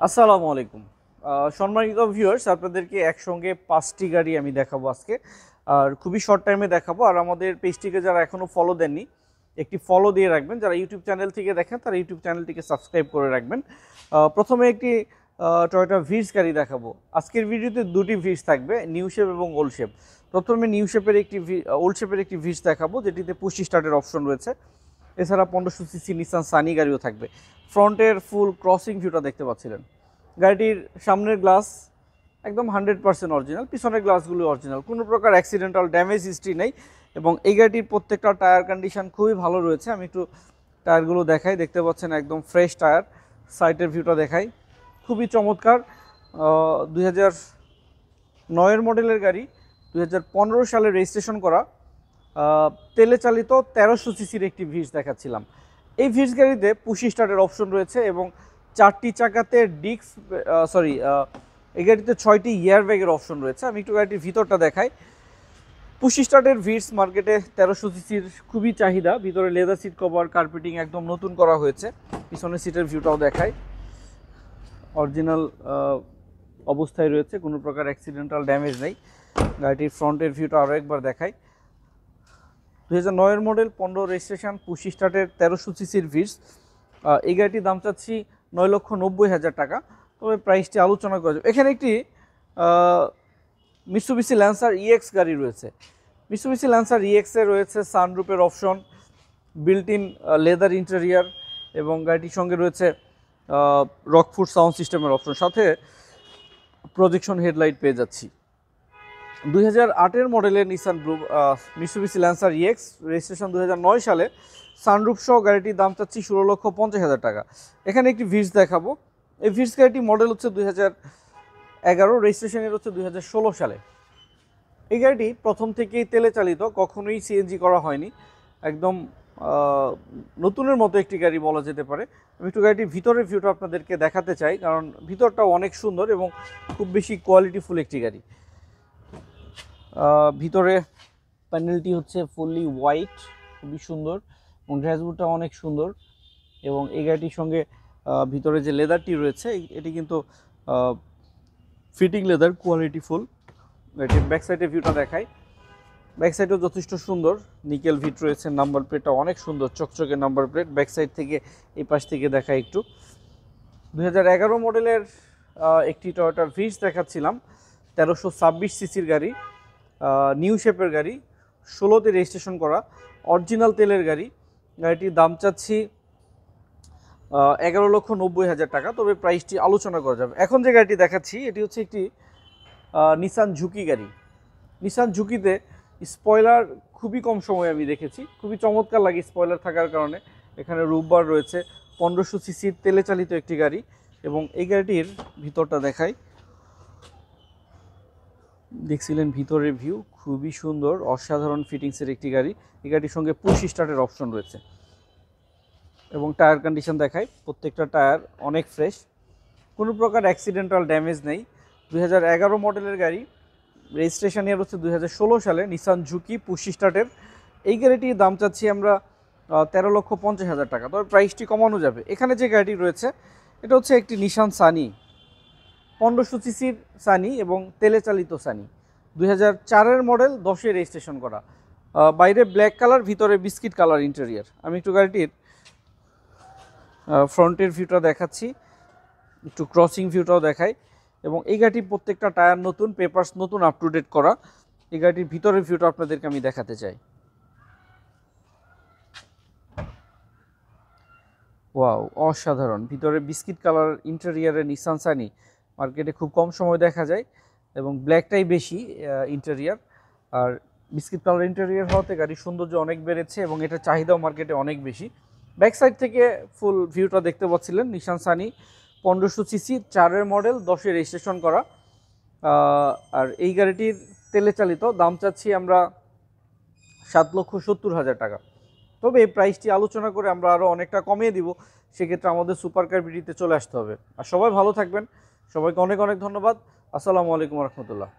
আসসালামু আলাইকুম। সম্মানিত ভিউয়ার্স, আপনাদেরকে একসঙ্গে ৫টি গাড়ি আমি দেখাবো আজকে। আর খুবই শর্ট টাইমে দেখাবো। আর আমাদের পেজটিকে যারা এখনও ফলো দেননি, একটি ফলো দিয়ে রাখবেন। যারা ইউটিউব চ্যানেল থেকে দেখেন তারা ইউটিউব চ্যানেলটিকে সাবস্ক্রাইব করে রাখবেন। প্রথমে একটি টয়োটা ভিটস গাড়ি দেখাবো। আজকের ভিডিওতে দুটি ভিটস থাকবে, নিউ শেপ এবং ওল্ড শেপ। প্রথমে নিউ শেপের একটি ওল্ড শেপের একটি ভিটস দেখাবো, যেটিতে পুশ স্টার্টের অপশন রয়েছে। এছাড়া 1500 সিসি নিসান সানি গাড়িও থাকবে। ফ্রন্টের ফুল ক্রসিং ভিউটা দেখতে পাচ্ছিলেন। গাড়িটির সামনের গ্লাস একদম 100% অরিজিনাল, পিছনের গ্লাসগুলো অরিজিনাল, কোনো প্রকার অ্যাক্সিডেন্টাল ড্যামেজ হিস্ট্রি নেই। এবং এই গাড়িটির প্রত্যেকটা টায়ার কন্ডিশন খুবই ভালো রয়েছে। আমি একটু টায়ারগুলো দেখাই, দেখতে পাচ্ছেন একদম ফ্রেশ টায়ার। সাইডের ভিউটা দেখাই, খুবই চমৎকার। 2009 মডেলের গাড়ি, 2015 সালে রেজিস্ট্রেশন করা, তেলে চালিত 1300 সিসির একটি ভিটস দেখাচ্ছিলাম। এই ভিটস গাড়িতে পুশ স্টার্টের অপশন রয়েছে এবং 4টি চাকাতে ডিস্ক এই গাড়িতে 6টি এয়ার ব্যাগের অপশন রয়েছে। আমি একটু গাড়িটির ভিতরটা দেখাই। পুশ স্টার্টের ভিটস মার্কেটে 1300 সিসির খুবই চাহিদা। ভিতরে লেদার সিট কভার, কার্পেটিং একদম নতুন করা হয়েছে। পিছনের সিটের ভিউটাও দেখাই, অরিজিনাল অবস্থায় রয়েছে, কোনো প্রকার অ্যাক্সিডেন্টাল ড্যামেজ নেই। গাড়িটির ফ্রন্টের ভিউটা আরও একবার দেখাই। 2009 মডেল, 15 রেজিস্ট্রেশন, পুশ স্টার্টের 1300 সিসির ভিটস। এই গাড়িটির দাম চাচ্ছি 9,90,000 টাকা, তবে প্রাইসটি আলোচনা করা যাবে। এখানে একটি মিৎসুবিশি ল্যান্সার ইএক্স গাড়ি রয়েছে। মিৎসুবিশি ল্যান্সার ইএক্সে রয়েছে সানরুফের option, built in leather interior, এবং গাড়িটির সঙ্গে রয়েছে রকফুট সাউন্ড সিস্টেমের অপশন, সাথে প্রজেকশন হেডলাইট পেয়ে যাচ্ছি। 2008 মডেলের Nissan blue Mitsubishi lancer EX, registration 2009 সালে, সানরুফ সহ গাড়িটির দাম চাচ্ছি 16,50,000 টাকা। এখানে একটি ভিটস দেখাবো। এই ভিটস গাড়িটি মডেল হচ্ছে 2011, রেজিস্ট্রেশনের হচ্ছে 2016 সালে। এই গাড়িটি প্রথম থেকেই তেলে চালিত, কখনোই সিএনজি করা হয়নি, একদম নতুনের মতো একটি গাড়ি বলা যেতে পারে। আমি একটু গাড়িটির ভিতরের ভিউটা আপনাদেরকে দেখাতে চাই, কারণ ভিতরটাও অনেক সুন্দর এবং খুব বেশি কোয়ালিটিফুল একটি গাড়ি। ভিতরে প্যানেলটি হচ্ছে ফুললি হোয়াইট, খুবই সুন্দর, এবং ড্যাশবোর্ডটা অনেক সুন্দর। এবং এই গাড়িটির সঙ্গে ভিতরে যে লেদারটি রয়েছে, এটি কিন্তু ফিটিং লেদার, কোয়ালিটিফুল। গাড়িটির ব্যাক সাইডের ভিউটা দেখাই। ব্যাক সাইডও যথেষ্ট সুন্দর, নিকেল ভিট রয়েছে, নাম্বার প্লেটটা অনেক সুন্দর, চকচকে নাম্বার প্লেট। ব্যাক সাইড থেকে এই পাশ থেকে দেখাই একটু। 2011 মডেলের একটি টয়োটা ভিটস দেখাচ্ছিলাম, 1326 সিসির গাড়ি, নিউ শেপের গাড়ি, 16তে রেজিস্ট্রেশন করা, অরিজিনাল তেলের গাড়ি। গাড়িটির দাম চাচ্ছি 11,90,000 টাকা, তবে প্রাইসটি আলোচনা করা যাবে। এখন যে গাড়িটি দেখাচ্ছি এটি হচ্ছে একটি নিসান ঝুঁকি গাড়ি। নিসান ঝুঁকিতে স্পয়লার খুবই কম সময়ে আমি দেখেছি, খুবই চমৎকার লাগে স্পয়লার থাকার কারণে। এখানে রুফবার রয়েছে, 1500 সিসির তেলে চালিত একটি গাড়ি। এবং এই গাড়িটির ভিতরটা দেখাই, দেখছিলেন ভিতরের ভিউ, খুবই সুন্দর, অসাধারণ ফিটিংসের একটি গাড়ি। এই গাড়ির সঙ্গে পুশ স্টার্টের অপশন রয়েছে। এবং টায়ার কন্ডিশন দেখাই, প্রত্যেকটা টায়ার অনেক ফ্রেশ, কোনো প্রকার অ্যাক্সিডেন্টাল ড্যামেজ নেই। 2011 মডেলের গাড়ি, রেজিস্ট্রেশন ইয়ার হচ্ছে 2016 সালে, নিসান ঝুঁকি, পুশ স্টার্টের। এই গাড়িটির দাম চাচ্ছি আমরা 13,50,000 টাকা, তবে প্রাইসটি কমানো যাবে। এখানে যে গাড়িটি রয়েছে এটা হচ্ছে একটি নিসান সানি, 1500 সিসির সানি এবং তেলে চালিত সানি, 2004 মডেল, 10-এ রেজিস্ট্রেশন করা। বাইরে ব্ল্যাক কালার, ভিতরে বিস্কিট কালার ইন্টেরিয়ার। আমি একটু গাড়িটির ফ্রন্টের ভিউটা দেখাচ্ছি, একটু ক্রসিং ভিউটাও দেখাই। এবং এই গাড়িটির প্রত্যেকটা টায়ার নতুন, পেপারস নতুন, আপ টু ডেট করা। এই গাড়িটির ভিতরের ভিউটা আপনাদেরকে আমি দেখাতে চাই। ওয়াও, অসাধারণ! ভিতরে বিস্কিট কালার ইন্টেরিয়ারের নিসান সানি মার্কেটে খুব কম সময় দেখা যায়, এবং ব্ল্যাকটাই বেশি ইন্টেরিয়ার। আর বিস্কিট কালার ইন্টেরিয়ার হওয়াতে গাড়ির সৌন্দর্য অনেক বেড়েছে এবং এটার চাহিদাও মার্কেটে অনেক বেশি। ব্যাক সাইড থেকে ফুল ভিউটা দেখতে পাচ্ছিলেন। নিসান সানি, 1500 সিসি, 4-এর মডেল, 10-এ রেজিস্ট্রেশন করা। আর এই গাড়িটির তেলে চালিত, দাম চাচ্ছি আমরা 7,70,000 টাকা, তবে এই প্রাইসটি আলোচনা করে আমরা আরও অনেকটা কমিয়ে দিব। সেক্ষেত্রে আমাদের সুপার কার ভিডিওতে চলে আসতে হবে। আর সবাই ভালো থাকবেন, সবাইকে অনেক অনেক ধন্যবাদ। আসসালামু আলাইকুম রহমতুল্লাহ।